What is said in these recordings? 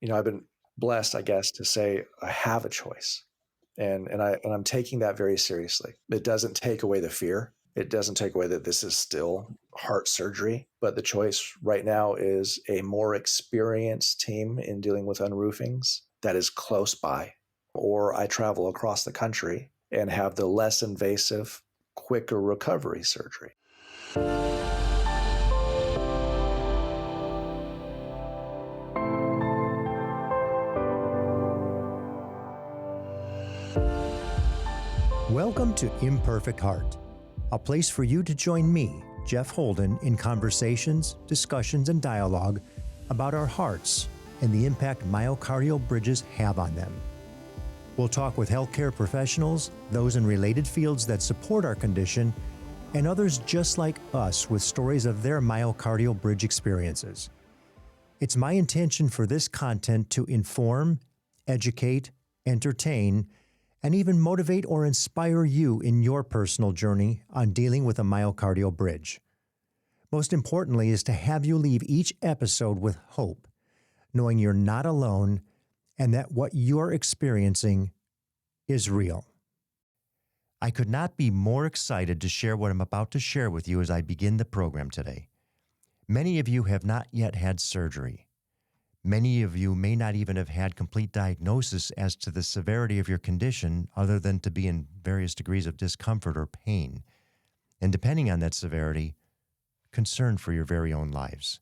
I've been blessed, I guess, to say I have a choice. And I'm taking that very seriously. It doesn't take away the fear. It doesn't take away that this is still heart surgery, but the choice right now is a more experienced team in dealing with unroofings that is close by, or I travel across the country and have the less invasive, quicker recovery surgery. Welcome to Imperfect Heart, a place for you to join me, Jeff Holden, in conversations, discussions, and dialogue about our hearts and the impact myocardial bridges have on them. We'll talk with healthcare professionals, those in related fields that support our condition, and others just like us with stories of their myocardial bridge experiences. It's my intention for this content to inform, educate, entertain, and even motivate or inspire you in your personal journey on dealing with a myocardial bridge. Most importantly is to have you leave each episode with hope, knowing you're not alone and that what you're experiencing is real. I could not be more excited to share what I'm about to share with you as I begin the program today. Many of you have not yet had surgery. Many of you may not even have had complete diagnosis as to the severity of your condition other than to be in various degrees of discomfort or pain. And depending on that severity, concern for your very own lives.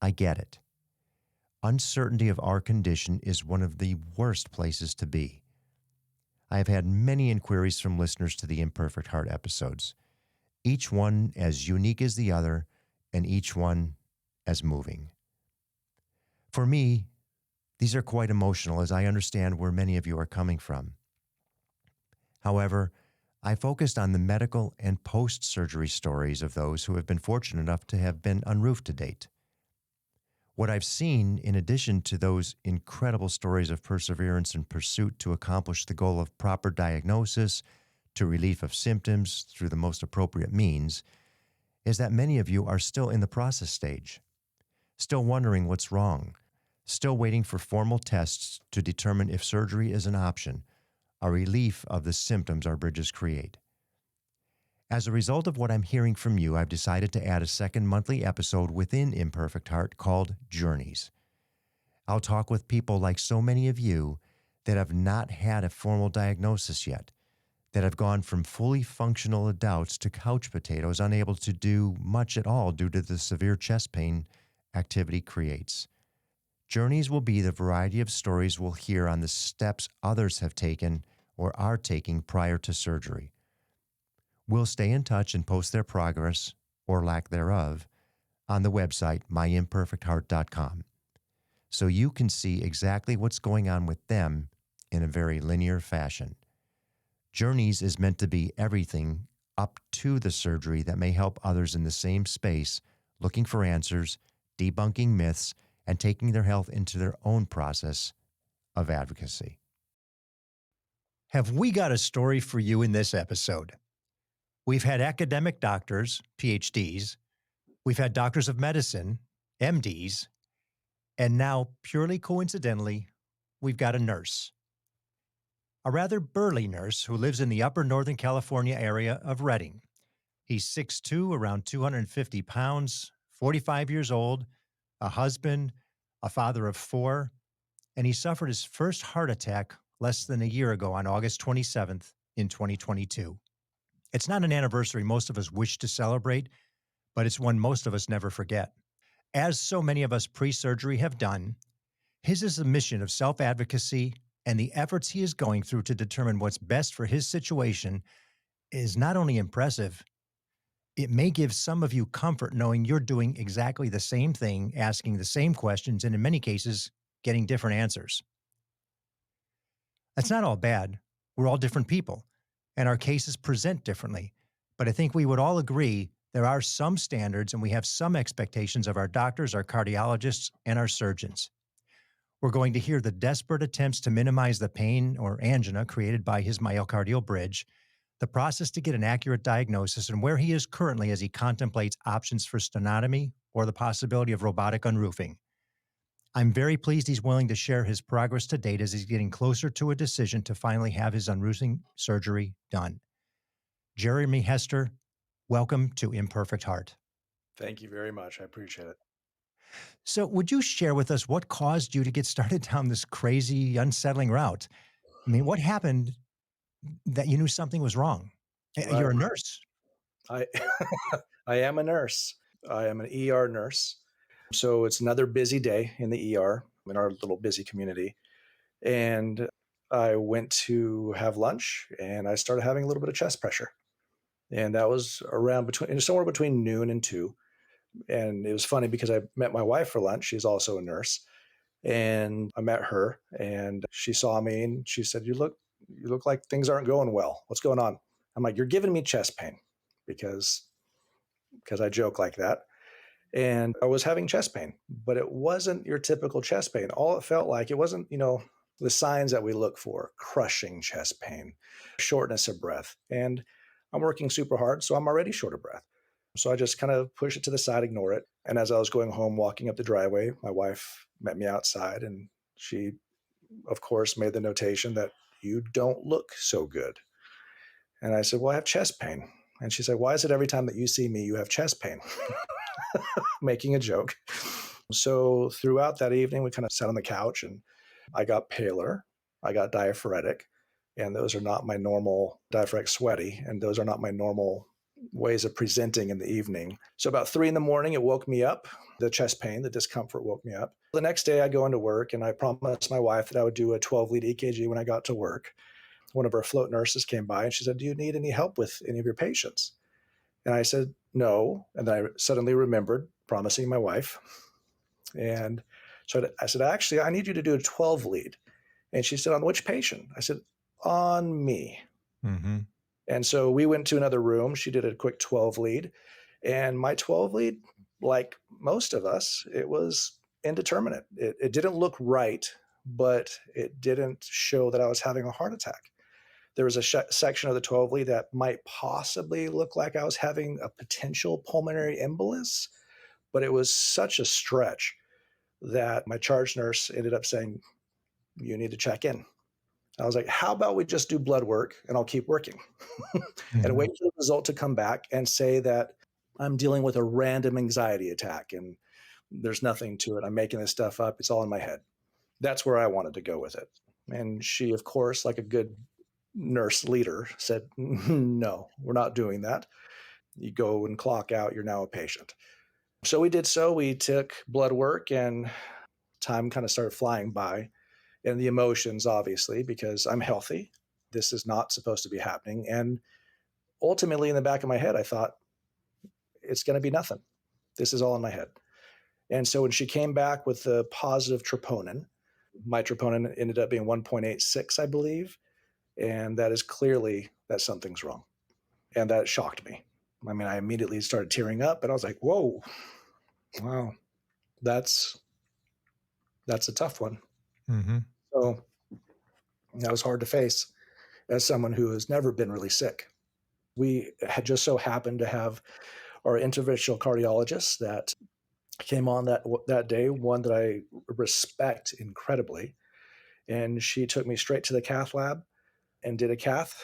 I get it. Uncertainty of our condition is one of the worst places to be. I have had many inquiries from listeners to the Imperfect Heart episodes, each one as unique as the other, and each one as moving. For me, these are quite emotional as I understand where many of you are coming from. However, I focused on the medical and post-surgery stories of those who have been fortunate enough to have been unroofed to date. What I've seen, in addition to those incredible stories of perseverance and pursuit to accomplish the goal of proper diagnosis, to relief of symptoms through the most appropriate means, is that many of you are still in the process stage, still wondering what's wrong, still waiting for formal tests to determine if surgery is an option, a relief of the symptoms our bridges create. As a result of what I'm hearing from you, I've decided to add a second monthly episode within Imperfect Heart called Journeys. I'll talk with people like so many of you that have not had a formal diagnosis yet, that have gone from fully functional adults to couch potatoes, unable to do much at all due to the severe chest pain activity creates. Journeys will be the variety of stories we'll hear on the steps others have taken or are taking prior to surgery. We'll stay in touch and post their progress, or lack thereof, on the website myimperfectheart.com, so you can see exactly what's going on with them in a very linear fashion. Journeys is meant to be everything up to the surgery that may help others in the same space, looking for answers, debunking myths, and taking their health into their own process of advocacy. Have we got a story for you in this episode? We've had academic doctors, PhDs, we've had doctors of medicine, MDs, and now, purely coincidentally, we've got a nurse. A rather burly nurse who lives in the upper Northern California area of Redding. He's 6'2", around 250 pounds, 45 years old, a husband, a father of 4, and he suffered his first heart attack less than a year ago on August 27th in 2022. It's not an anniversary most of us wish to celebrate, but it's one most of us never forget. As so many of us pre-surgery have done, his is a mission of self-advocacy, and the efforts he is going through to determine what's best for his situation is not only impressive, it may give some of you comfort knowing you're doing exactly the same thing, asking the same questions, and in many cases, getting different answers. That's not all bad. We're all different people, and our cases present differently. But I think we would all agree there are some standards and we have some expectations of our doctors, our cardiologists, and our surgeons. We're going to hear the desperate attempts to minimize the pain or angina created by his myocardial bridge, the process to get an accurate diagnosis, and where he is currently as he contemplates options for sternotomy or the possibility of robotic unroofing. I'm very pleased he's willing to share his progress to date as he's getting closer to a decision to finally have his unroofing surgery done. Jeremy Hester, welcome to Imperfect Heart. Thank you very much. I appreciate it. So, would you share with us what caused you to get started down this crazy, unsettling route? I mean, what happened that you knew something was wrong? Right. You're a nurse. I I am a nurse. I am an ER nurse. So it's another busy day in the ER in our little busy community. And I went to have lunch and I started having a little bit of chest pressure. And that was around somewhere between noon and 2. And it was funny because I met my wife for lunch. She's also a nurse. And I met her and she saw me and she said, you look like things aren't going well. What's going on? I'm like, you're giving me chest pain because I joke like that. And I was having chest pain, but it wasn't your typical chest pain. All it felt like, it wasn't, the signs that we look for: crushing chest pain, shortness of breath. And I'm working super hard, so I'm already short of breath. So I just kind of push it to the side, ignore it. And as I was going home, walking up the driveway, my wife met me outside and she, of course, made the notation that you don't look so good. And I said, well, I have chest pain. And she said, why is it every time that you see me, you have chest pain? Making a joke. So throughout that evening, we kind of sat on the couch and I got paler. I got diaphoretic. And those are not my normal diaphoretic sweaty. And those are not my normal ways of presenting in the evening. So about 3 in the morning, it woke me up. The chest pain, the discomfort woke me up. The next day I go into work and I promised my wife that I would do a 12-lead EKG when I got to work. One of our float nurses came by and she said, do you need any help with any of your patients? And I said, no. And then I suddenly remembered promising my wife. And so I said, actually, I need you to do a 12 lead. And she said, on which patient? I said, on me. Mm-hmm. And so we went to another room. She did a quick 12 lead. And my 12 lead, like most of us, it was indeterminate. It didn't look right, but it didn't show that I was having a heart attack. There was a section of the 12 lead that might possibly look like I was having a potential pulmonary embolus, but it was such a stretch that my charge nurse ended up saying, you need to check in. I was like, how about we just do blood work and I'll keep working and Mm-hmm. wait for the result to come back and say that I'm dealing with a random anxiety attack and there's nothing to it. I'm making this stuff up. It's all in my head. That's where I wanted to go with it. And she, of course, like a good nurse leader, said, no, we're not doing that. You go and clock out. You're now a patient. So we did so. We took blood work and time kind of started flying by. And the emotions, obviously, because I'm healthy. This is not supposed to be happening. And ultimately, in the back of my head, I thought, it's going to be nothing. This is all in my head. And so when she came back with the positive troponin, my troponin ended up being 1.86, I believe. And that is clearly that something's wrong. And that shocked me. I mean, I immediately started tearing up and I was like, whoa, wow, that's a tough one. Mm-hmm. So that was hard to face as someone who has never been really sick. We had just so happened to have our interventional cardiologist that came on that day, one that I respect incredibly. And she took me straight to the cath lab and did a cath.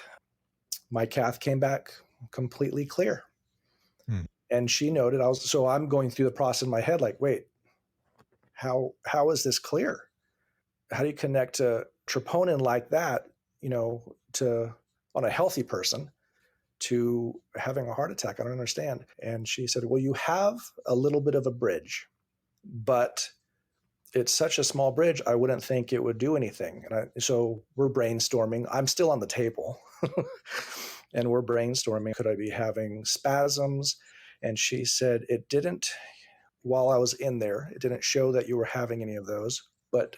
My cath came back completely clear. And she noted I'm going through the process in my head like, wait, how is this clear? How do you connect a troponin like that, to on a healthy person to having a heart attack? I don't understand. And she said, well, you have a little bit of a bridge, but it's such a small bridge, I wouldn't think it would do anything. So we're brainstorming. I'm still on the table. And we're brainstorming. Could I be having spasms? And she said, it didn't, while I was in there, it didn't show that you were having any of those. But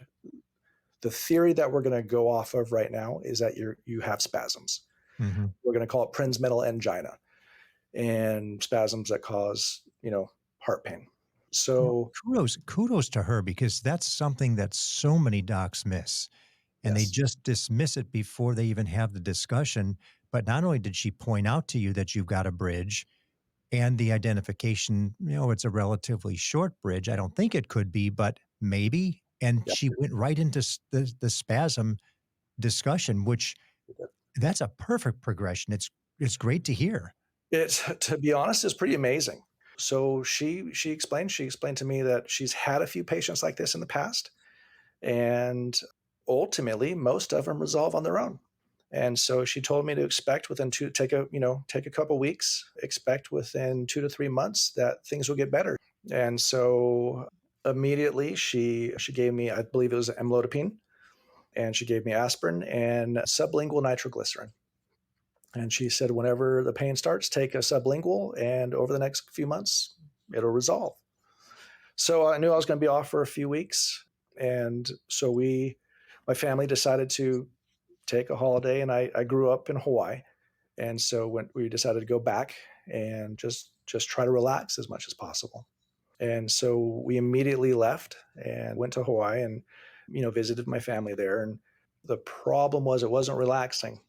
the theory that we're going to go off of right now is that you have spasms. Mm-hmm. We're going to call it Prinzmetal angina and spasms that cause, heart pain. So Kudos to her because that's something that so many docs miss. And they yes, just dismiss it before they even have the discussion. But not only did she point out to you that you've got a bridge and the identification, it's a relatively short bridge. I don't think it could be, but maybe. And Yeah. she went right into the spasm discussion, which that's a perfect progression. It's great to hear. It, to be honest, is pretty amazing. So she explained to me that she's had a few patients like this in the past, and ultimately most of them resolve on their own. And so she told me to expect within two take a couple weeks, expect within 2 to 3 months that things will get better. And so immediately she gave me, I believe it was amlodipine, and she gave me aspirin and sublingual nitroglycerin. And she said, whenever the pain starts, take a sublingual, and over the next few months, it'll resolve. So I knew I was going to be off for a few weeks. And so my family decided to take a holiday, and I grew up in Hawaii. And so when we decided to go back and just try to relax as much as possible. And so we immediately left and went to Hawaii and, visited my family there. And the problem was it wasn't relaxing.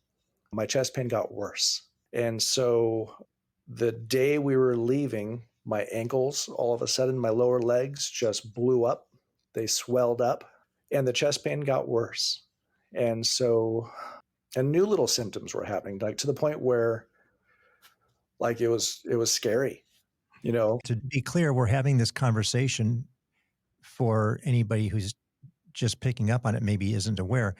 My chest pain got worse. And so the day we were leaving, my ankles, all of a sudden, my lower legs just blew up. They swelled up, and the chest pain got worse. And so, and new little symptoms were happening, like to the point where, like, it was scary, you know? To be clear, we're having this conversation for anybody who's just picking up on it, maybe isn't aware.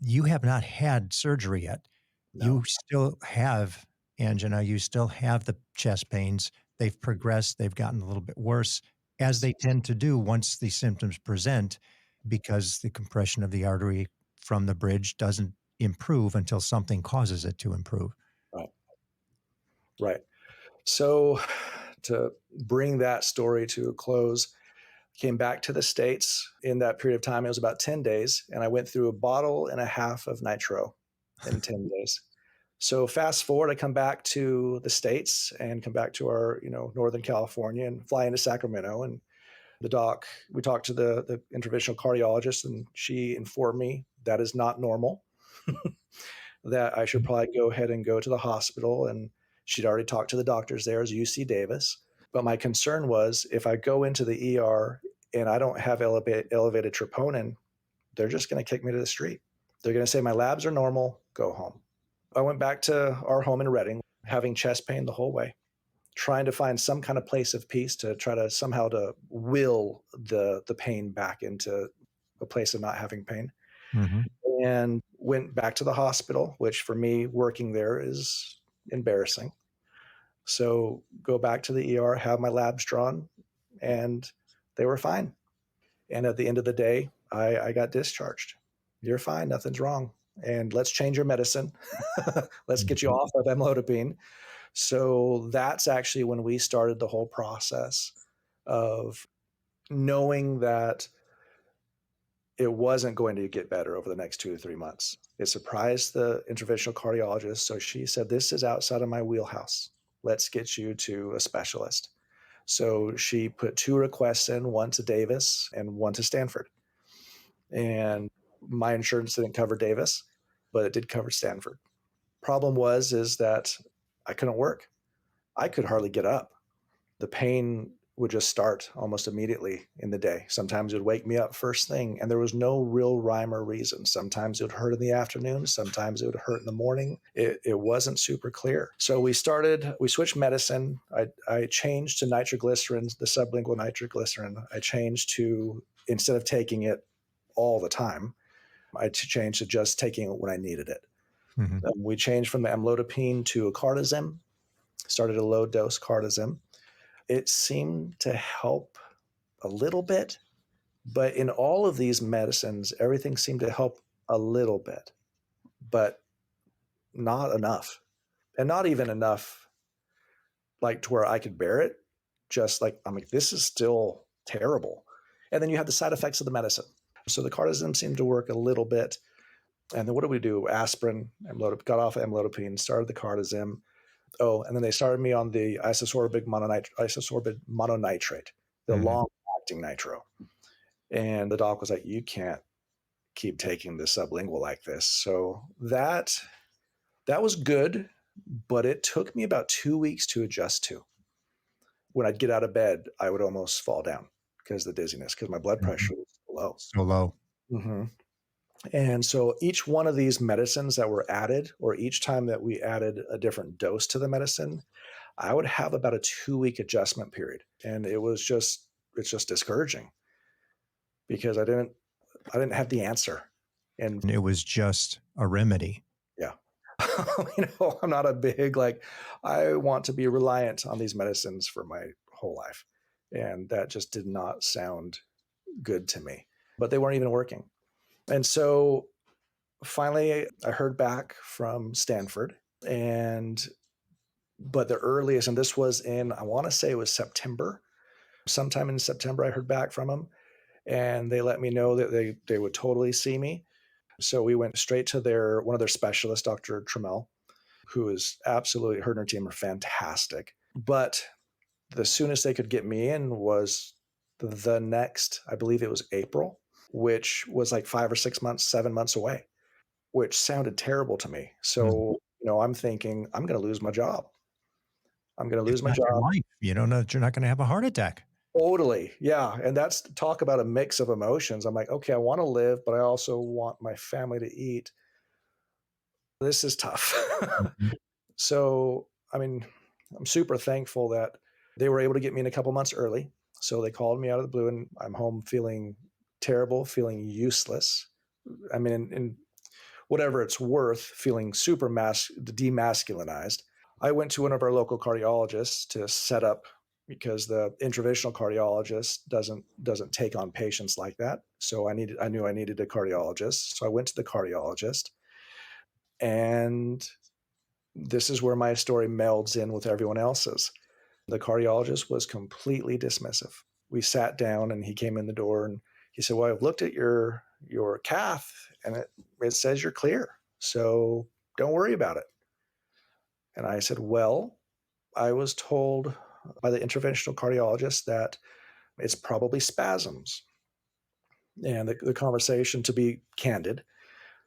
You have not had surgery yet. No, You still have angina. You still have the chest pains. They've progressed. They've gotten a little bit worse, as yes, they tend to do once the symptoms present, because the compression of the artery from the bridge doesn't improve until something causes it to improve. right, right. So to bring that story to a close, came back to the States in that period of time. It was about 10 days, and I went through a bottle and a half of nitro in 10 days. So fast forward, I come back to the States and come back to our, Northern California and fly into Sacramento. And we talked to the interventional cardiologist, and she informed me that is not normal, that I should Mhm. probably go ahead and go to the hospital. And she'd already talked to the doctors there as UC Davis. But my concern was if I go into the ER and I don't have elevated troponin, they're just going to kick me to the street. They're going to say my labs are normal, go home. I went back to our home in Reading, having chest pain the whole way, trying to find some kind of place of peace to try to somehow to will the pain back into a place of not having pain. Mhm. And went back to the hospital, which for me working there is embarrassing. So go back to the ER, have my labs drawn, and they were fine. And at the end of the day, I got discharged. You're fine, nothing's wrong. And let's change your medicine. Let's get you Mhm. off of amlodipine. So that's actually when we started the whole process of knowing that it wasn't going to get better over the next 2 to 3 months. It surprised the interventional cardiologist. So she said, this is outside of my wheelhouse. Let's get you to a specialist. So she put two requests in, one to Davis and one to Stanford. And my insurance didn't cover Davis, but it did cover Stanford. Problem was is that I couldn't work. I could hardly get up. The pain would just start almost immediately in the day. Sometimes it would wake me up first thing, and there was no real rhyme or reason. Sometimes it would hurt in the afternoon, sometimes it would hurt in the morning. It wasn't super clear. So we switched medicine. I changed to nitroglycerin, the sublingual nitroglycerin. I changed to, instead of taking it all the time, I changed to just taking it when I needed it. Mhm. We changed from the amlodipine to a cardizem, started a low dose cardizem. It seemed to help a little bit, but in all of these medicines, everything seemed to help a little bit, but not enough. And not even enough like to where I could bear it. Just like, I'm like, this is still terrible. And then you have the side effects of the medicine. So the cardizem seemed to work a little bit. And then what do we do? Aspirin, got off amlodipine, started the cardizem. Oh, and then they started me on the isosorbid mononitrate, the Mhm. long acting nitro. And the doc was like, you can't keep taking the sublingual like this. So that was good, but it took me about 2 weeks to adjust to. When I'd get out of bed, I would almost fall down because of the dizziness, because my blood Mhm. pressure was low. So low. Hmm. And so each one of these medicines that were added, or each time that we added a different dose to the medicine, I would have about a 2 week adjustment period. And it's just discouraging because I didn't have the answer. And And it was just a remedy. yeah, I'm not a big, like, I want to be reliant on these medicines for my whole life. And that just did not sound good to me, but they weren't even working. And so finally, I heard back from Stanford, and but the earliest, and this was in, I want to say it was September, sometime in September, I heard back from them, and they let me know that they would totally see me. So we went straight to their one of their specialists, Dr. Trammell, who is absolutely, her and her team are fantastic. But the soonest they could get me in was the next, I believe it was April, which was like 5 or 6 months, 7 months away, which sounded terrible to me. Mhm. So, I'm thinking, I'm going to lose my job. I'm going to If lose my not your job. life, you don't know that you're not gonna have a heart attack. Totally. Yeah. And that's, talk about a mix of emotions. I'm like, okay, I want to live, but I also want my family to eat. This is tough. Mhm. So, I mean, I'm super thankful that they were able to get me in a couple months early. So they called me out of the blue, and I'm home feeling terrible, feeling useless. I mean, in whatever it's worth, feeling super demasculinized. I went to one of our local cardiologists to set up, because the interventional cardiologist doesn't take on patients like that. So I knew I needed a cardiologist. So I went to the cardiologist, and this is where my story melds in with everyone else's. The cardiologist was completely dismissive. We sat down, and he came in the door, and he said, "Well, I've looked at your cath, and it says you're clear. So don't worry about it." And I said, "Well, I was told by the interventional cardiologist that it's probably spasms." And the conversation, to be candid,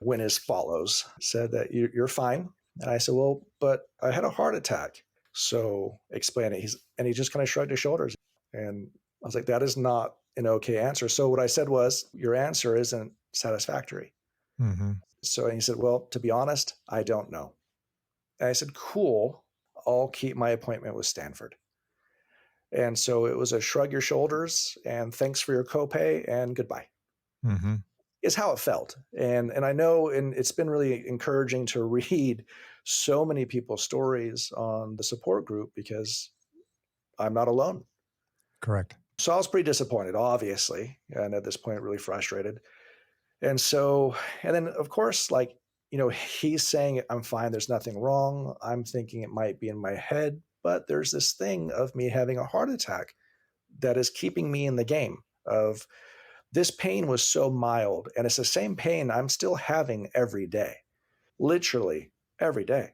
went as follows: said that you're fine. And I said, "Well, but I had a heart attack." So explain it. And he just kind of shrugged his shoulders. And I was like, that is not an okay answer. So what I said was, your answer isn't satisfactory. Mhm. So he said, "Well, to be honest, I don't know." And I said, "Cool. I'll keep my appointment with Stanford." And so it was a shrug your shoulders and thanks for your copay and goodbye, Mhm. is how it felt. And I know, and it's been really encouraging to read so many people's stories on the support group, because I'm not alone. Correct. So I was pretty disappointed, obviously, and at this point, really frustrated. And so, and then of course, like, he's saying I'm fine, there's nothing wrong. I'm thinking it might be in my head, but there's this thing of me having a heart attack that is keeping me in the game of, this pain was so mild, and it's the same pain I'm still having every day, literally every day.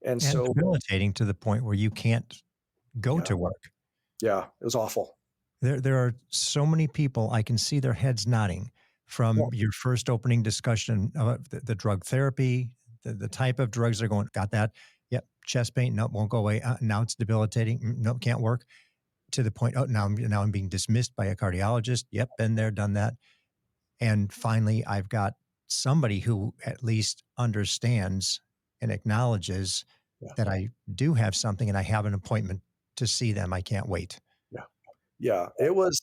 And And so, debilitating to the point where you can't go yeah, to work. yeah, it was awful. There are so many people, I can see their heads nodding Yeah, from your first opening discussion of the drug therapy, the type of drugs they're going, got that. Yep. Chest pain. Nope. Won't go away. Now it's debilitating. Nope. Can't work to the point. Oh, now I'm being dismissed by a cardiologist. Yep. Been there, done that. And finally, I've got somebody who at least understands and acknowledges yeah, that I do have something and I have an appointment to see them. I can't wait. yeah, yeah. It was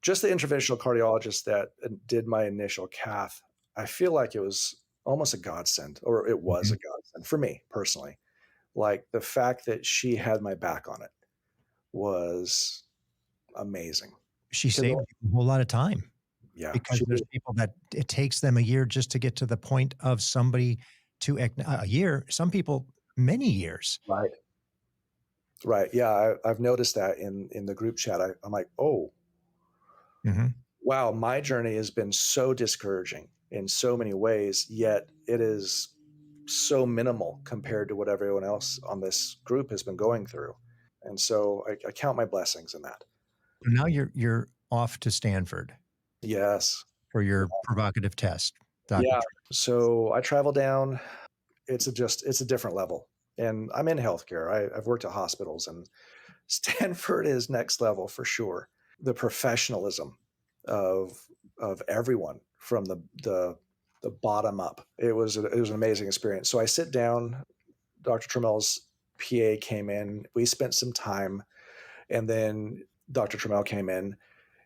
just the interventional cardiologist that did my initial cath. I feel like it was almost a godsend, or it was a Mhm. godsend for me personally. Like, the fact that she had my back on it was amazing. She Because, saved you a whole lot of time yeah, because she there's did. people that it takes them a year just to get to the point of somebody to a year, some people many years. Right. Right. Yeah, I've noticed that in the group chat. I'm like, oh, Mhm. wow, my journey has been so discouraging in so many ways, yet it is so minimal compared to what everyone else on this group has been going through. And so I count my blessings in that. So now you're off to Stanford Yes. for your provocative test, Dr. Yeah. Tree. So I travel down. It's a different level. And I'm in healthcare. I've worked at hospitals, and Stanford is next level for sure. the professionalism of everyone from the bottom up. It was an amazing experience. So I sit down. Dr. Tramel's PA came in. We spent some time, and then Dr. Tramel came in,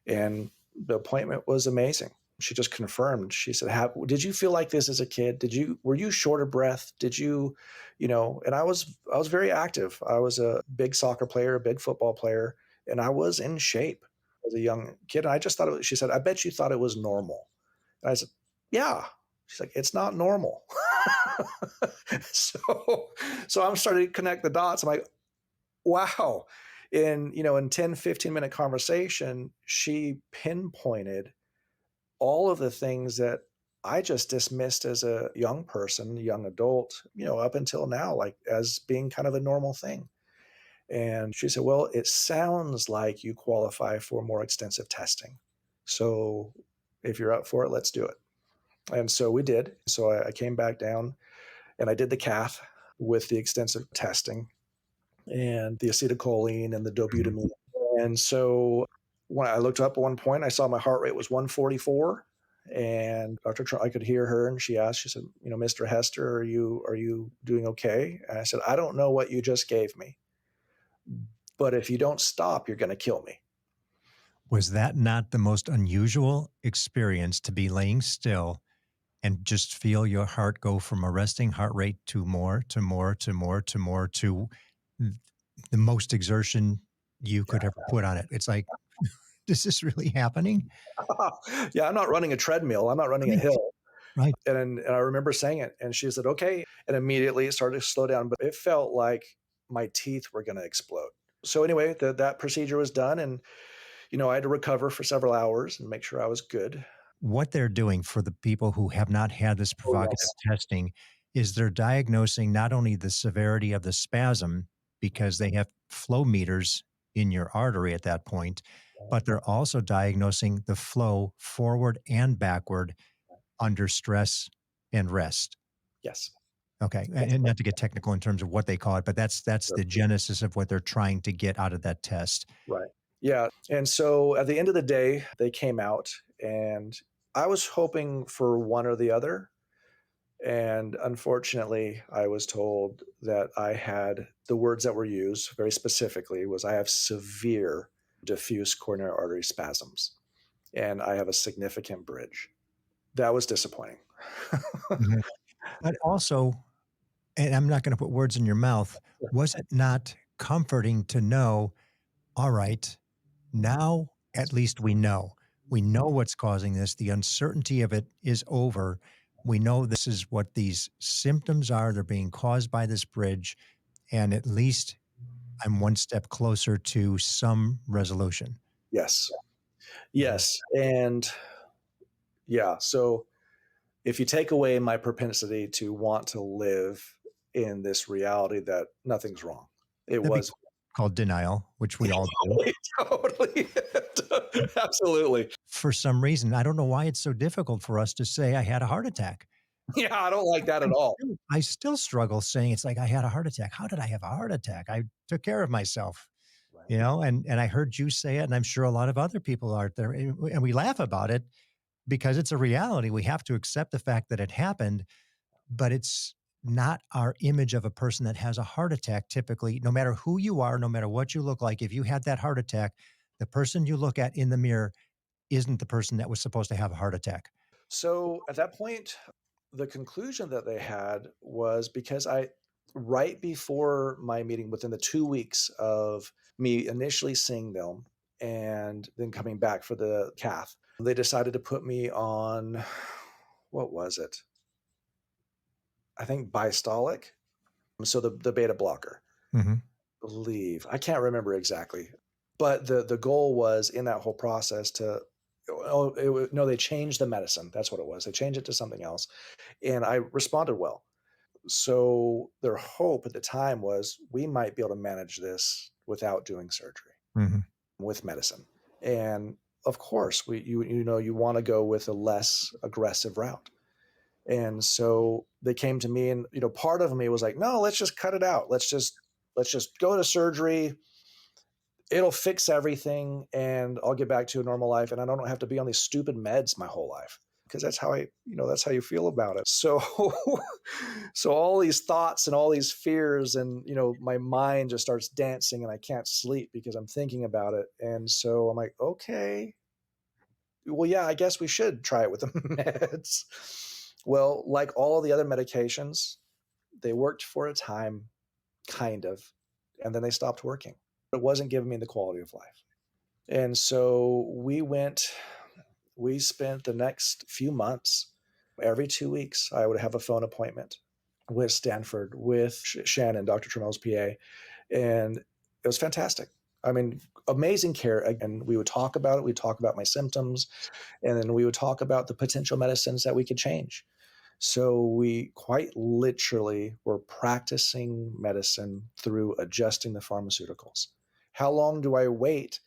and the appointment was amazing. She just confirmed. She said, "Did you feel like this as a kid? Were you short of breath? Did you, And I was very active. I was a big soccer player, a big football player, and I was in shape as a young kid. And I just thought it was, she said, I bet you thought it was normal. And I said, yeah. She's like, it's not normal. so, so I'm starting to connect the dots. I'm like, wow. In 10, 15 minute conversation, she pinpointed all of the things that I just dismissed as a young person, young adult, up until now, like as being kind of a normal thing. And she said, well, it sounds like you qualify for more extensive testing. So if you're up for it, let's do it. And so we did. So I came back down and I did the cath with the extensive testing and the acetylcholine and the Mhm. dobutamine. And so when I looked up at one point, I saw my heart rate was 144. And I could hear her, and she asked, she said, Mr. Hester, are you doing okay? And I said, I don't know what you just gave me, but if you don't stop, you're going to kill me. Was that not the most unusual experience to be laying still and just feel your heart go from a resting heart rate to more, to more, to more, to more, to th- the most exertion you could ever put on it? It's like, is this really happening? Yeah, I'm not running a treadmill. I'm not running a Right. hill. Right. And I remember saying it, and she said, okay. And immediately it started to slow down, but it felt like my teeth were going to explode. So anyway, that procedure was done, and I had to recover for several hours and make sure I was good. What they're doing for the people who have not had this Oh provocative yes. testing is they're diagnosing not only the severity of the spasm because they have flow meters in your artery at that point, but they're also diagnosing the flow forward and backward under stress and rest. Yes. Okay, Yes. and not to get technical in terms of what they call it, but that's Sure. the genesis of what they're trying to get out of that test. Right. Yeah. And so at the end of the day, they came out, and I was hoping for one or the other. And unfortunately, I was told that I had the words that were used very specifically was I have severe diffuse coronary artery spasms and I have a significant bridge. That was disappointing. Mhm. But also, and I'm not gonna put words in your mouth, was it not comforting to know, "All right, now at least we know. We know what's causing this. The uncertainty of it is over. We know this is what these symptoms are. They're being caused by this bridge, and at least I'm one step closer to some resolution." Yes. Mhm. Yes. And yeah. So if you take away my propensity to want to live in this reality that nothing's wrong, it That'd be was called denial, which we all do. totally, absolutely. For some reason, I don't know why it's so difficult for us to say, "I had a heart attack." Yeah, I don't like that at all. I still struggle saying it's like, "I had a heart attack." How did I have a heart attack? I took care of myself, Right. and I heard you say it, and I'm sure a lot of other people out there, and we laugh about it because it's a reality. We have to accept the fact that it happened, but it's not our image of a person that has a heart attack typically, no matter who you are, no matter what you look like. If you had that heart attack, the person you look at in the mirror isn't the person that was supposed to have a heart attack. So at that point, the conclusion that they had was because right before my meeting, within the 2 weeks of me initially seeing them and then coming back for the cath, they decided to put me on, what was it? I think Bistolic. So the beta blocker, Mhm. believe. I can't remember exactly. But the goal was in that whole process to, no, they changed the medicine. That's what it was. They changed it to something else. And I responded well. So their hope at the time was we might be able to manage this without doing surgery Mhm. with medicine. And of course, you want to go with a less aggressive route. And so they came to me, and part of me was like, no, let's just cut it out. Let's just go to surgery. it'll fix everything and I'll get back to a normal life and I don't have to be on these stupid meds my whole life. Because that's how that's how you feel about it. So, so all these thoughts and all these fears, and my mind just starts dancing, and I can't sleep because I'm thinking about it. And so I'm like, okay, well, yeah, I guess we should try it with the meds. Well, like all of the other medications, they worked for a time, kind of, and then they stopped working. It wasn't giving me the quality of life. And so we spent the next few months, every 2 weeks, I would have a phone appointment with Stanford, with Shannon, Dr. Trammell's PA. And it was fantastic. I mean, amazing care. And we would talk about it. We'd talk about my symptoms, and then we would talk about the potential medicines that we could change. So we quite literally were practicing medicine through adjusting the pharmaceuticals. How long do I wait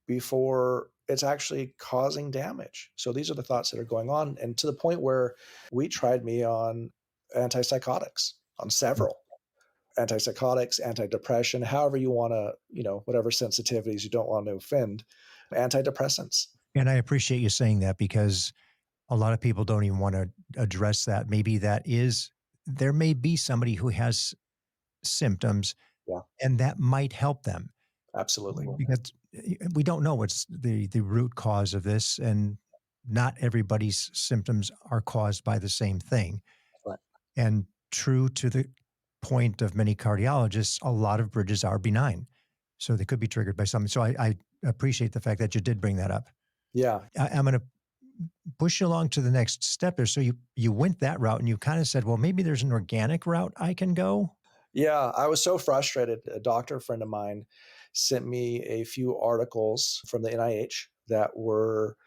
before it's actually causing damage? So these are the thoughts that are going on. And to the point where we tried me on antipsychotics, on several antipsychotics, antidepression, however you want to, whatever sensitivities you don't want to offend, antidepressants. And I appreciate you saying that because a lot of people don't even want to address that. Maybe there may be somebody who has symptoms Yeah, and that might help them absolutely. because we don't know what's the root cause of this. And not everybody's symptoms are caused by the same thing. Right. And true to the point of many cardiologists, a lot of bridges are benign. So they could be triggered by something. So I appreciate the fact that you did bring that up. Yeah. I'm going to push you along to the next step there. So you went that route and you kind of said, well, maybe there's an organic route I can go. Yeah. I was so frustrated. A doctor friend of mine sent me a few articles from the NIH that were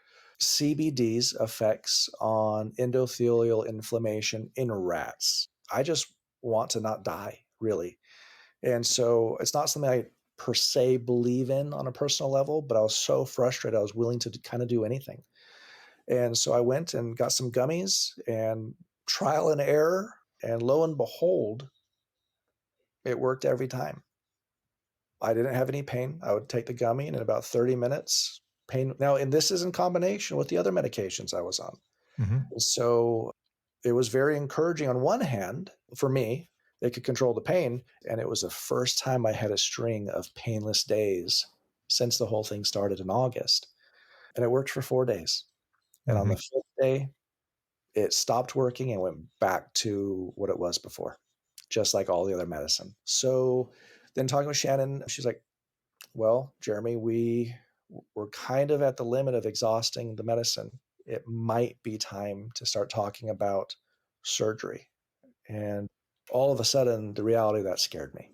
CBD's effects on endothelial inflammation in rats. I just want to not die, really. And so it's not something I per se believe in on a personal level, but I was so frustrated. I was willing to kind of do anything. And so I went and got some gummies and trial and error. And lo and behold, it worked every time. I didn't have any pain. I would take the gummy, and in about 30 minutes, pain. Now, and this is in combination with the other medications I was on. Mm-hmm. So it was very encouraging on one hand for me. It could control the pain. And it was the first time I had a string of painless days since the whole thing started in August. And it worked for 4 days. And on Mm-hmm. the fifth day, it stopped working and went back to what it was before, just like all the other medicine. So then talking with Shannon, she's like, well, Jeremy, we're kind of at the limit of exhausting the medicine. It might be time to start talking about surgery. And all of a sudden, the reality of that scared me.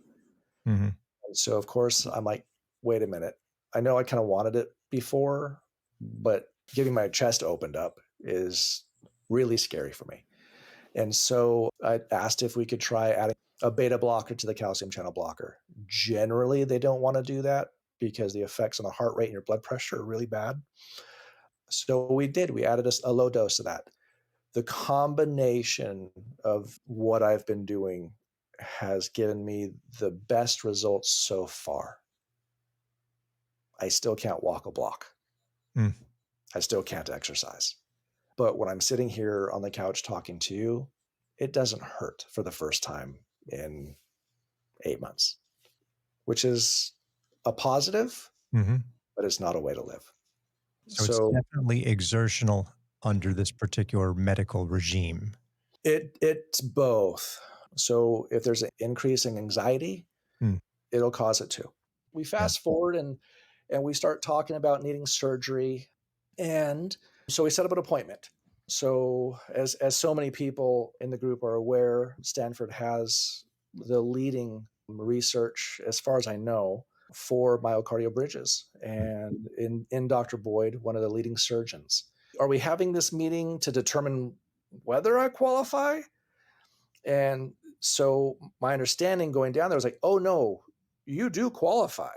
Mm-hmm. And so, of course, I'm like, wait a minute. I know I kind of wanted it before, but getting my chest opened up is really scary for me. And so I asked if we could try adding a beta blocker to the calcium channel blocker. Generally, they don't want to do that because the effects on the heart rate and your blood pressure are really bad. So we did. We added a low dose of that. The combination of what I've been doing has given me the best results so far. I still can't walk a block. Mm. I still can't exercise. But when I'm sitting here on the couch talking to you, it doesn't hurt for the first time in 8 months, which is a positive, Mm-hmm. but it's not a way to live. So it's So definitely exertional under this particular medical regime. it's both. So if there's an increasing anxiety, Mm. it'll cause it too. We Yeah. fast forward and we start talking about needing surgery. And so we set up an appointment. So as so many people in the group are aware, Stanford has the leading research, as far as I know, for myocardial bridges. And in Dr. Boyd, one of the leading surgeons. Are we having this meeting to determine whether I qualify? And so my understanding going down there was like, oh no, you do qualify.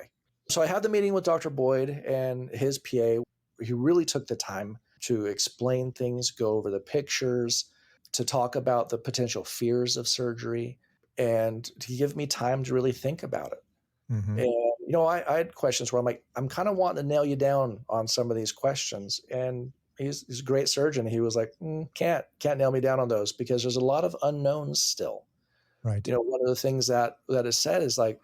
So I had the meeting with Dr. Boyd and his PA. He really took the time to explain things, go over the pictures, to talk about the potential fears of surgery, and to give me time to really think about it. Mm-hmm. And I had questions where I'm like, I'm kind of wanting to nail you down on some of these questions. And he's a great surgeon. He was like, can't nail me down on those because there's a lot of unknowns still. Right. One of the things that is said is like,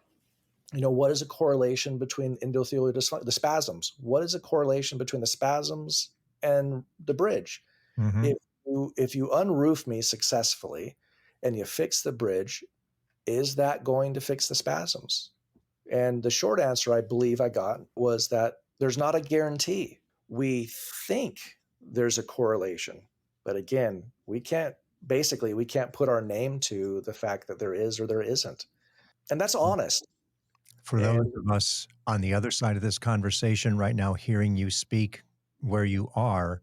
what is a correlation between endothelial dysfunction, the spasms? What is a correlation between the spasms and the bridge? Hmm. If you unroof me successfully and you fix the bridge, is that going to fix the spasms? And the short answer I believe I got was that there's not a guarantee. We think there's a correlation, but again, we can't put our name to the fact that there is or there isn't. And that's honest. For those And of us on the other side of this conversation right now, hearing you speak where you are,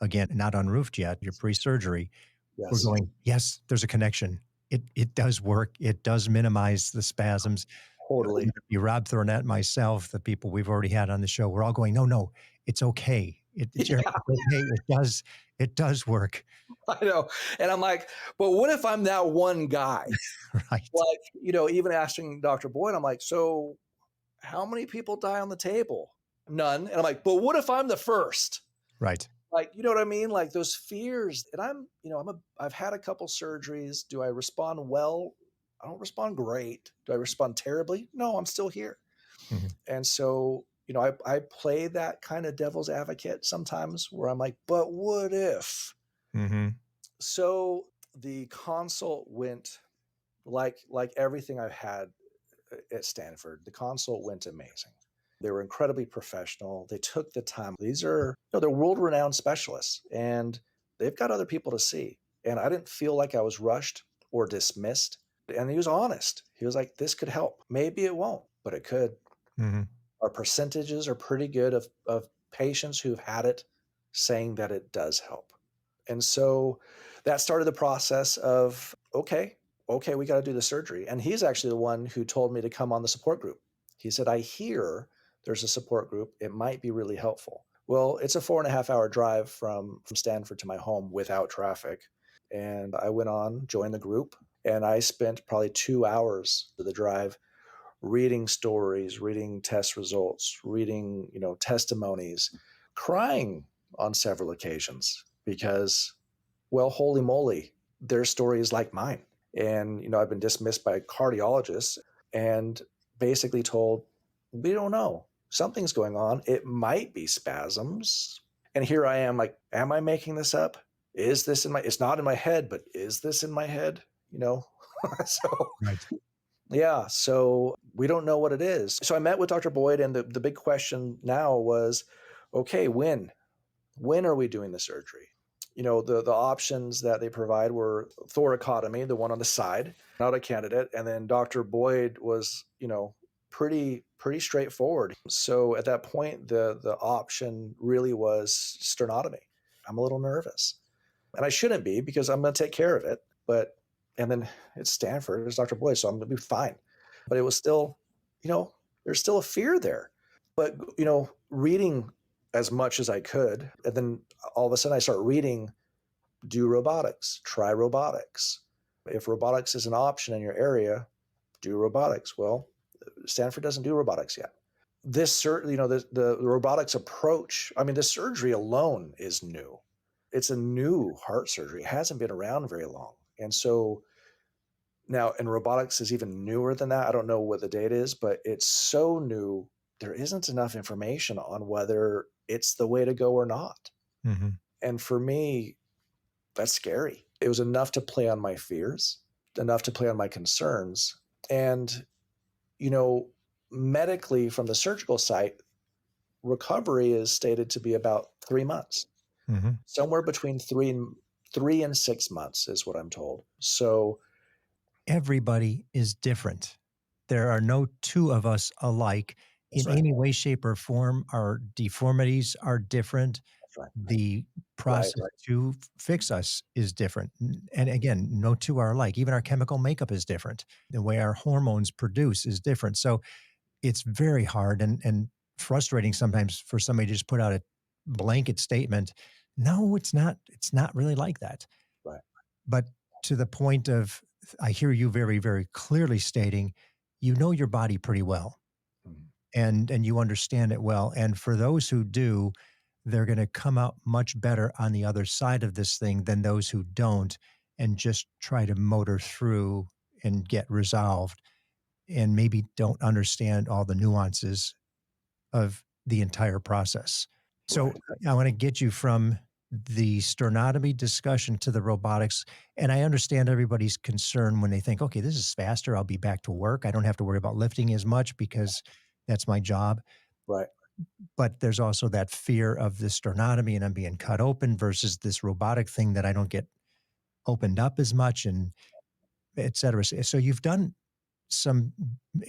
again, not unroofed yet, you're pre-surgery, we're yes, going, yes, there's a connection. It does work. It does minimize the spasms. totally. You, Rob Thornett, myself, the people we've already had on the show, we're all going, no, no, it's okay. Jeremy, Yeah, it's okay. It does work. I know. And I'm like, but what if I'm that one guy? Right. Like, even asking Dr. Boyd, I'm like, so how many people die on the table? None. And I'm like, but what if I'm the first? Right. Like, you know what I mean? Like those fears. And I've had a couple surgeries. Do I respond well? I don't respond great. Do I respond terribly? No, I'm still here. Hmm. And so, I play that kind of devil's advocate sometimes where I'm like, but what if? Hmm. So the consult went like everything I've had at Stanford. The consult went amazing. They were incredibly professional. They took the time. These are, they're world-renowned specialists, and they've got other people to see. And I didn't feel like I was rushed or dismissed. And he was honest. He was like, "This could help. Maybe it won't, but it could." Hmm. Our percentages are pretty good of patients who've had it saying that it does help. And so that started the process of, okay, we got to do the surgery. And he's actually the one who told me to come on the support group. He said, I hear there's a support group. It might be really helpful. Well, it's a 4.5 hour drive from Stanford to my home without traffic. And I went on, joined the group, and I spent probably 2 hours of the drive reading stories, reading test results, reading, testimonies, crying on several occasions because, well, holy moly, their story is like mine. And, I've been dismissed by cardiologists and basically told, we don't know. Something's going on. It might be spasms. And here I am like, am I making this up? Is this it's not in my head, but is this in my head? So Right. yeah, so we don't know what it is. So I met with Dr. Boyd, and the big question now was, okay, when? When are we doing the surgery? The options that they provide were thoracotomy, the one on the side, not a candidate, and then Dr. Boyd was, pretty straightforward. So at that point, the option really was sternotomy. I'm a little nervous, and I shouldn't be because I'm going to take care of it. And then it's Stanford, it's Dr. Boyd, so I'm going to be fine. But it was still, there's still a fear there. But, reading as much as I could. And then all of a sudden I start reading, do robotics, try robotics. If robotics is an option in your area, do robotics. Well, Stanford doesn't do robotics yet. This certainly, the robotics approach, I mean, the surgery alone is new. It's a new heart surgery. It hasn't been around very long. And so now, and robotics is even newer than that. I don't know what the date is, but it's so new, there isn't enough information on whether it's the way to go or not. Hmm. And for me, that's scary. It was enough to play on my fears, enough to play on my concerns. And, you know, medically from the surgical site, recovery is stated to be about 3 months, Hmm. somewhere between 3 and 6 months is what I'm told. So Everybody is different. There are no two of us alike that's in right. any way, shape, or form. Our deformities are different. That's right. The Right. process Right. to fix us is different. And again, no two are alike. Even our chemical makeup is different. The way our hormones produce is different. So it's very hard and frustrating sometimes for somebody to just put out a blanket statement. No, it's not really like that. Right. But to the point of, I hear you very, very clearly stating, you know your body pretty well. Mhm. and you understand it well. And for those who do, they're going to come out much better on the other side of this thing than those who don't and just try to motor through and get resolved and maybe don't understand all the nuances of the entire process. So Right. I want to get you from the sternotomy discussion to the robotics. And I understand everybody's concern when they think, okay, this is faster. I'll be back to work. I don't have to worry about lifting as much because that's my job. Right. But there's also that fear of the sternotomy and I'm being cut open versus this robotic thing that I don't get opened up as much and et cetera. So you've done some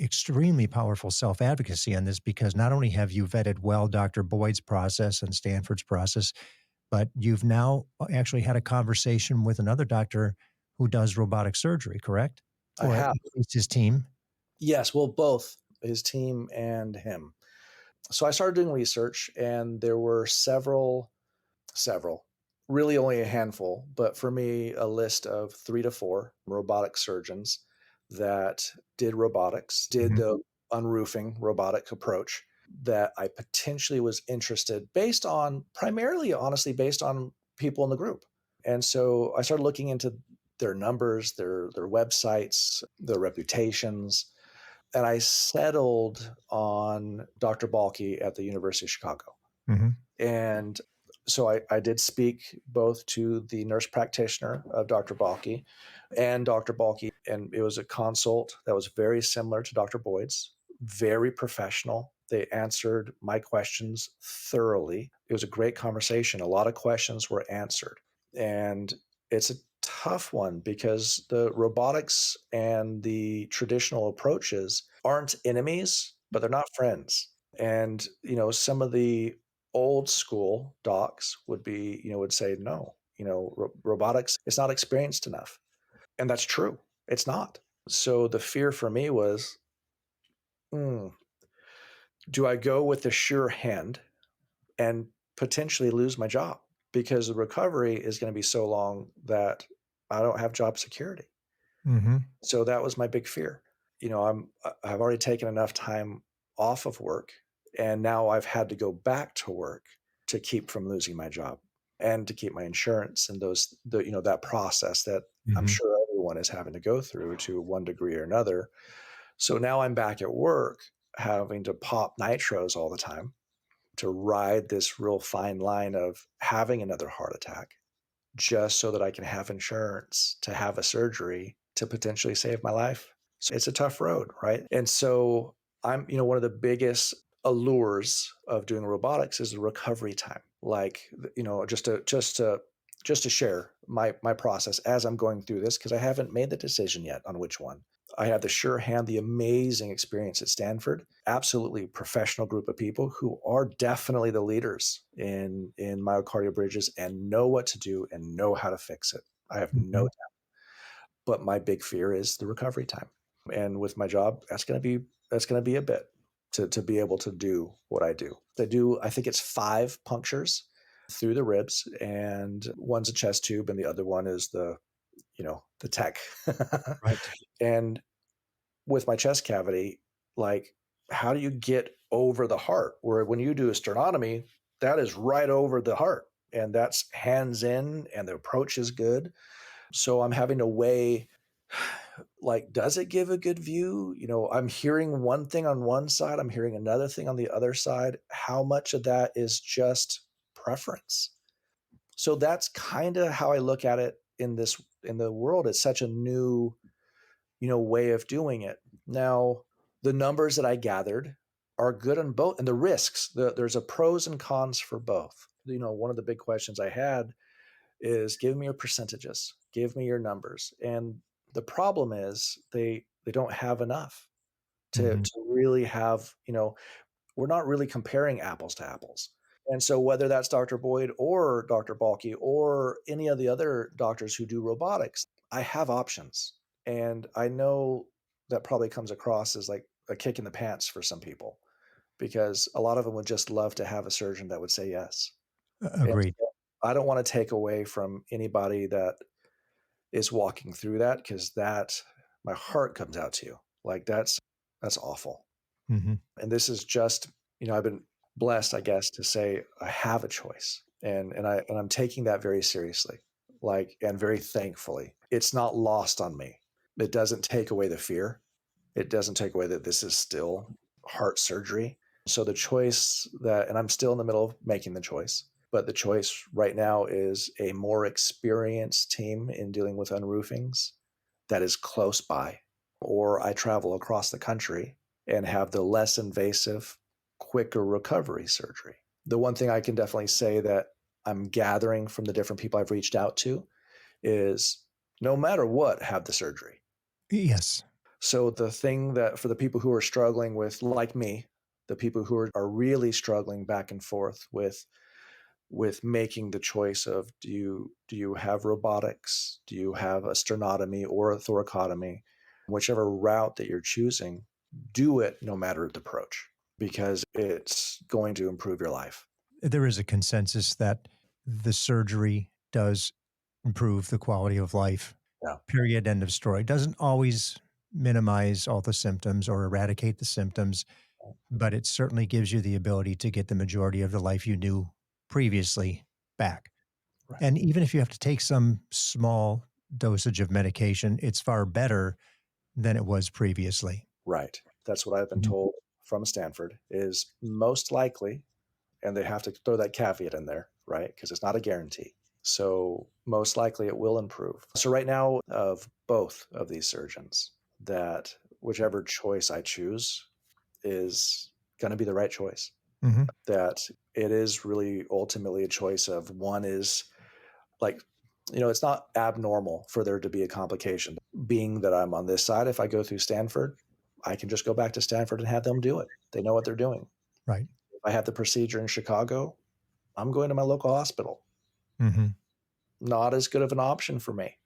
extremely powerful self advocacy on this because not only have you vetted well Dr. Boyd's process and Stanford's process, but you've now actually had a conversation with another doctor who does robotic surgery, correct? I Or at have. least his team. Yes. Well, both his team and him. So I started doing research, and there were several, really only a handful, but for me, a list of 3 to 4 robotic surgeons that did robotics, did Mhm. the unroofing robotic approach that I potentially was interested based on primarily, honestly, based on people in the group. And so I started looking into their numbers, their websites, their reputations, and I settled on Dr. Balky at the University of Chicago. Mhm. And so I did speak both to the nurse practitioner of Dr. Balky and Dr. Balky, and it was a consult that was very similar to Dr. Boyd's, very professional. They answered my questions thoroughly. It was a great conversation. A lot of questions were answered. And it's a tough one because the robotics and the traditional approaches aren't enemies, but they're not friends. And, some of the old school docs would say, no, robotics is not experienced enough. And that's true. It's not. So the fear for me was, mm, do I go with the sure hand and potentially lose my job? Because the recovery is going to be so long that I don't have job security. Mhm. So that was my big fear. I've already taken enough time off of work, and now I've had to go back to work to keep from losing my job and to keep my insurance and that process that I'm Mhm. sure everyone is having to go through to one degree or another. So now I'm back at work having to pop nitros all the time to ride this real fine line of having another heart attack just so that I can have insurance to have a surgery to potentially save my life. So it's a tough road, right? And so one of the biggest allures of doing robotics is the recovery time. Like, just to share my process as I'm going through this because I haven't made the decision yet on which one. I had the sure hand, the amazing experience at Stanford, absolutely professional group of people who are definitely the leaders in myocardial bridges and know what to do and know how to fix it. I have no Mhm. doubt. But my big fear is the recovery time. And with my job, that's gonna be a bit to be able to do what I do. I think it's 5 punctures through the ribs, and one's a chest tube and the other one is the tech. Right. And with my chest cavity, like, how do you get over the heart? Where when you do a sternotomy, that is right over the heart, and that's hands in, and the approach is good. So I'm having to weigh, like, does it give a good view? I'm hearing one thing on one side, I'm hearing another thing on the other side. How much of that is just preference? So that's kind of how I look at it in the world. It's such a new way of doing it. Now, the numbers that I gathered are good on both, and the risks. There's a pros and cons for both. One of the big questions I had is, give me your percentages, give me your numbers, and the problem is they don't have enough to Mhm. to really have. We're not really comparing apples to apples. And so whether that's Dr. Boyd or Dr. Balky or any of the other doctors who do robotics, I have options. And I know that probably comes across as like a kick in the pants for some people because a lot of them would just love to have a surgeon that would say yes. And Agreed. so I don't want to take away from anybody that is walking through that because that my heart comes out to you. Like that's awful. Hmm. And this is just, I've been blessed, I guess, to say I have a choice. And I'm taking that very seriously, and very thankfully. It's not lost on me. It doesn't take away the fear. It doesn't take away that this is still heart surgery. So the choice and I'm still in the middle of making the choice, but the choice right now is a more experienced team in dealing with unroofings that is close by, or I travel across the country and have the less invasive, quicker recovery surgery. The one thing I can definitely say that I'm gathering from the different people I've reached out to is no matter what, have the surgery. Yes. So the thing that for the people who are struggling with, like me, the people who are really struggling back and forth with making the choice of do you have robotics, do you have a sternotomy or a thoracotomy, whichever route that you're choosing, do it no matter the approach because it's going to improve your life. There is a consensus that the surgery does improve the quality of life. Yeah, Period. End of story. Doesn't always minimize all the symptoms or eradicate the symptoms, but it certainly gives you the ability to get the majority of the life you knew previously back. right, And even if you have to take some small dosage of medication, it's far better than it was previously. right. That's what I've been Mhm. told from Stanford is most likely, and they have to throw that caveat in there, right? Because it's not a guarantee. So most likely it will improve. So right now, of both of these surgeons, that whichever choice I choose is going to be the right choice. Mhm. That it is really ultimately a choice of one is like, it's not abnormal for there to be a complication. Being that I'm on this side, if I go through Stanford, I can just go back to Stanford and have them do it. They know what they're doing. Right. If I have the procedure in Chicago, I'm going to my local hospital. Mhm. Not as good of an option for me.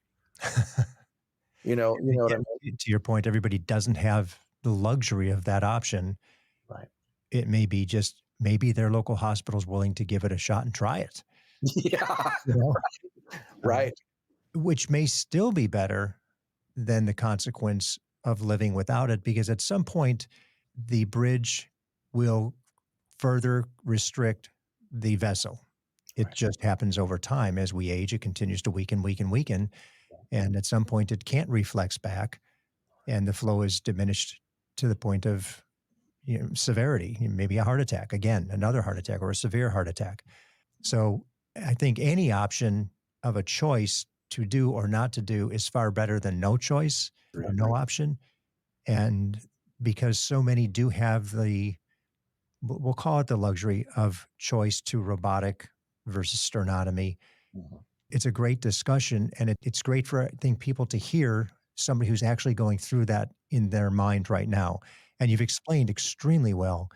You know what I mean? Yeah, to your point, everybody doesn't have the luxury of that option. Right. It may be just maybe their local hospital's willing to give it a shot and try it, Yeah. you know, Right. which may still be better than the consequence of living without it, because at some point, the bridge will further restrict the vessel. It Right. just happens over time. As we age, it continues to weaken, weaken, weaken. And at some point, it can't reflex back, and the flow is diminished to the point of severity, maybe a heart attack, again, another heart attack or a severe heart attack. So I think any option of a choice to do or not to do is far better than no choice or Agreed. no option. And because so many do have we'll call it the luxury of choice to robotic versus sternotomy, Mhm. it's a great discussion. And it's great for, I think, people to hear somebody who's actually going through that in their mind right now. And you've explained extremely well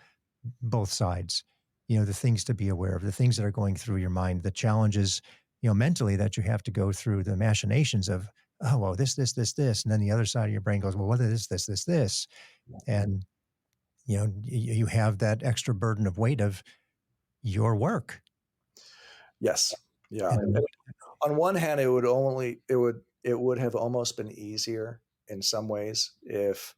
both sides, the things to be aware of, the things that are going through your mind, the challenges, mentally that you have to go through, the machinations of, oh, well, this. And then the other side of your brain goes, well, what is this? And, you have that extra burden of weight of your work. Yes. Yeah. And On one hand, it would have almost been easier in some ways if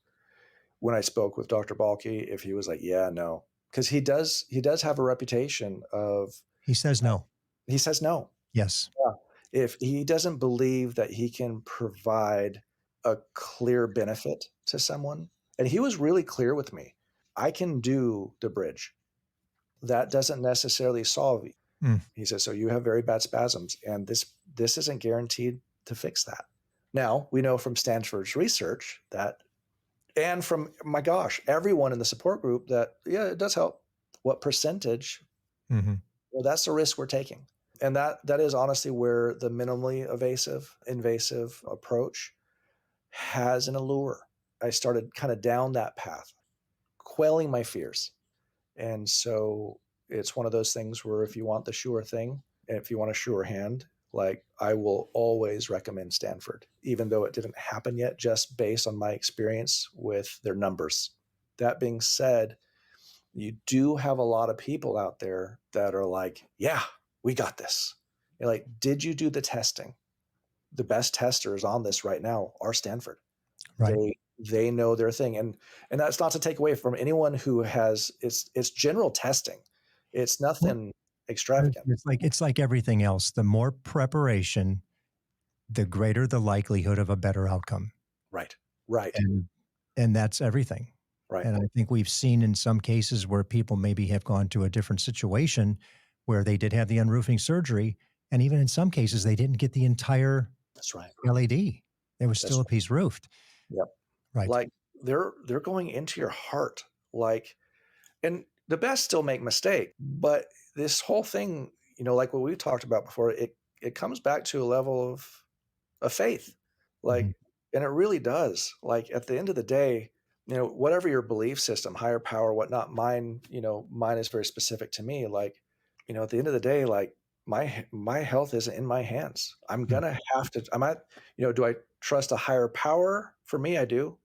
when I spoke with Dr. Balky, if he was like, yeah, no, because he does have a reputation of he says no. he says no. Yes. Yeah. If he doesn't believe that he can provide a clear benefit to someone, and he was really clear with me, I can do the bridge. That doesn't necessarily solve. Mm. He says, so you have very bad spasms, and this isn't guaranteed to fix that. Now, we know from Stanford's research that, and from, my gosh, everyone in the support group that, yeah, it does help. What percentage? Hmm. Well, that's the risk we're taking. And that is honestly where the minimally invasive approach has an allure. I started kind of down that path, quelling my fears. And so it's one of those things where if you want the sure thing, and if you want a sure hand, like I will always recommend Stanford, even though it didn't happen yet, just based on my experience with their numbers. That being said, you do have a lot of people out there that are like, yeah, we got this. You're like, did you do the testing? The best testers on this right now are Stanford. Right. They know their thing, and that's not to take away from anyone who has it's general testing. It's Well, nothing extravagant. it's like everything else. The more preparation, the greater the likelihood of a better outcome. Right. Right. And and that's everything. Right. And I think we've seen in some cases where people maybe have gone to a different situation where they did have the unroofing surgery, and even in some cases they didn't get the entire That's right. LED. There was That's still a piece roofed. right. Yep. Right. Like, they're going into your heart, like, and the best still make mistake, but this whole thing, like what we talked about before, it comes back to a level of faith. Mhm. Like, and it really does. Like, at the end of the day, whatever your belief system, higher power, whatnot, mine is very specific to me. Like, at the end of the day, like, my health isn't in my hands. I'm Mm. gonna have to. I'm at. Do I trust a higher power? For me, I do.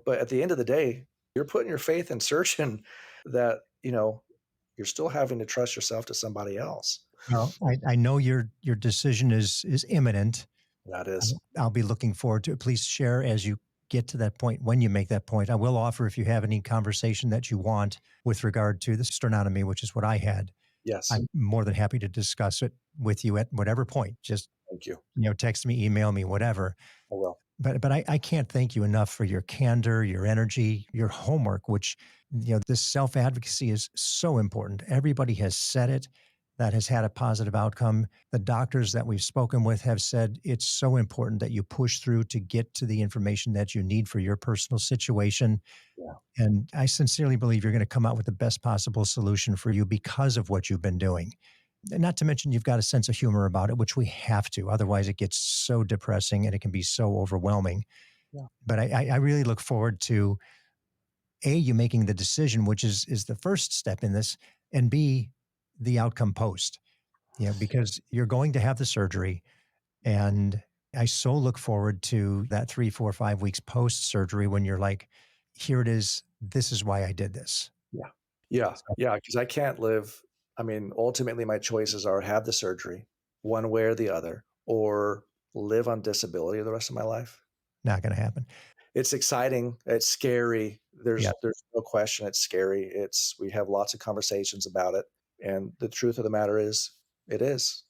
But at the end of the day, you're putting your faith and searching that. You're still having to trust yourself to somebody else. Well, I know your decision is imminent. That is. I'll be looking forward to it. Please share as you get to that point. When you make that point, I will offer if you have any conversation that you want with regard to the sternotomy, which is what I had. Yes. I'm more than happy to discuss it with you at whatever point. Just Thank you. text me, email me, whatever. I will. But I can't thank you enough for your candor, your energy, your homework, which, this self advocacy is so important. Everybody has said it that has had a positive outcome. The doctors that we've spoken with have said it's so important that you push through to get to the information that you need for your personal situation. Yeah. And I sincerely believe you're going to come out with the best possible solution for you because of what you've been doing. And not to mention, you've got a sense of humor about it, which we have to. Otherwise, it gets so depressing and it can be so overwhelming. Yeah. But I really look forward to A, you making the decision, which is the first step in this, and B, the outcome post. Because you're going to have the surgery. And I so look forward to that 3, 4, 5 weeks post surgery when you're like, here it is. This is why I did this. Yeah. Yeah. So, Yeah. Because I can't live. I mean, ultimately, my choices are have the surgery, one way or the other, or live on disability the rest of my life. not going to happen. It's exciting. It's scary. Yeah. There's no question. It's scary. We have lots of conversations about it, and the truth of the matter is, it is.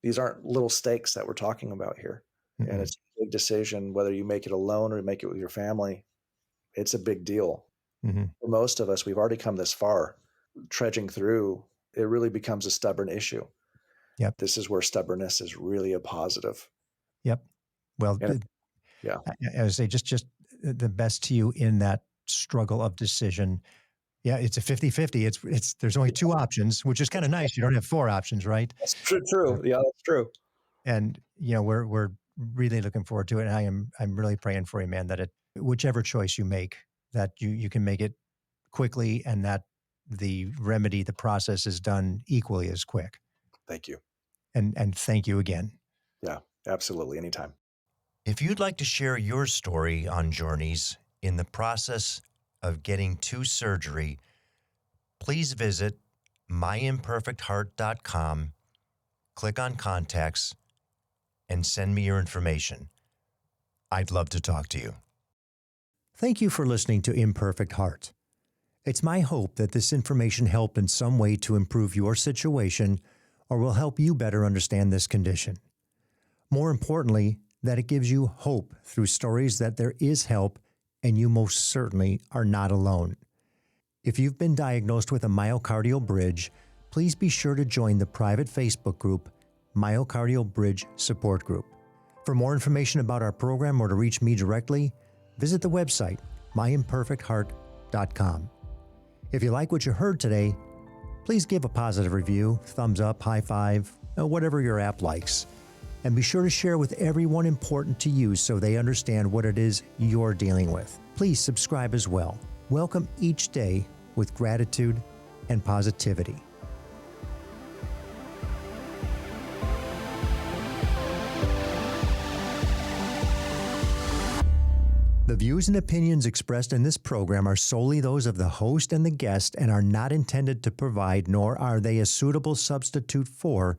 These aren't little stakes that we're talking about here, and Mm-mm. it's a big decision whether you make it alone or you make it with your family. It's a big deal. Mm-hmm. For most of us, we've already come this far. Trudging through, it really becomes a stubborn issue. Yep. This is where stubbornness is really a positive. Yep. Well, And yeah, I would say just the best to you in that struggle of decision. Yeah, it's a 50-50. There's only two options, which is kind of nice. You don't have four options, right? that's true. True. Yeah, that's true. And we're really looking forward to it. And I'm really praying for you, man, that whichever choice you make, that you can make it quickly and that the process is done equally as quick. Thank you. And thank you again. Yeah, absolutely. Anytime. If you'd like to share your story on journeys in the process of getting to surgery, please visit myimperfectheart.com, click on contacts, and send me your information. I'd love to talk to you. Thank you for listening to Imperfect Heart. It's my hope that this information helped in some way to improve your situation or will help you better understand this condition. More importantly, that it gives you hope through stories that there is help and you most certainly are not alone. If you've been diagnosed with a myocardial bridge, please be sure to join the private Facebook group, Myocardial Bridge Support Group. For more information about our program or to reach me directly, visit the website, myimperfectheart.com. If you like what you heard today, please give a positive review, thumbs up, high five, whatever your app likes. And be sure to share with everyone important to you so they understand what it is you're dealing with. Please subscribe as well. Welcome each day with gratitude and positivity. The views and opinions expressed in this program are solely those of the host and the guest and are not intended to provide, nor are they a suitable substitute for,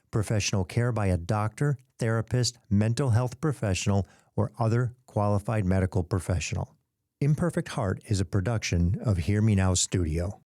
professional care by a doctor, therapist, mental health professional, or other qualified medical professional. Imperfect Heart is a production of Hear Me Now Studio.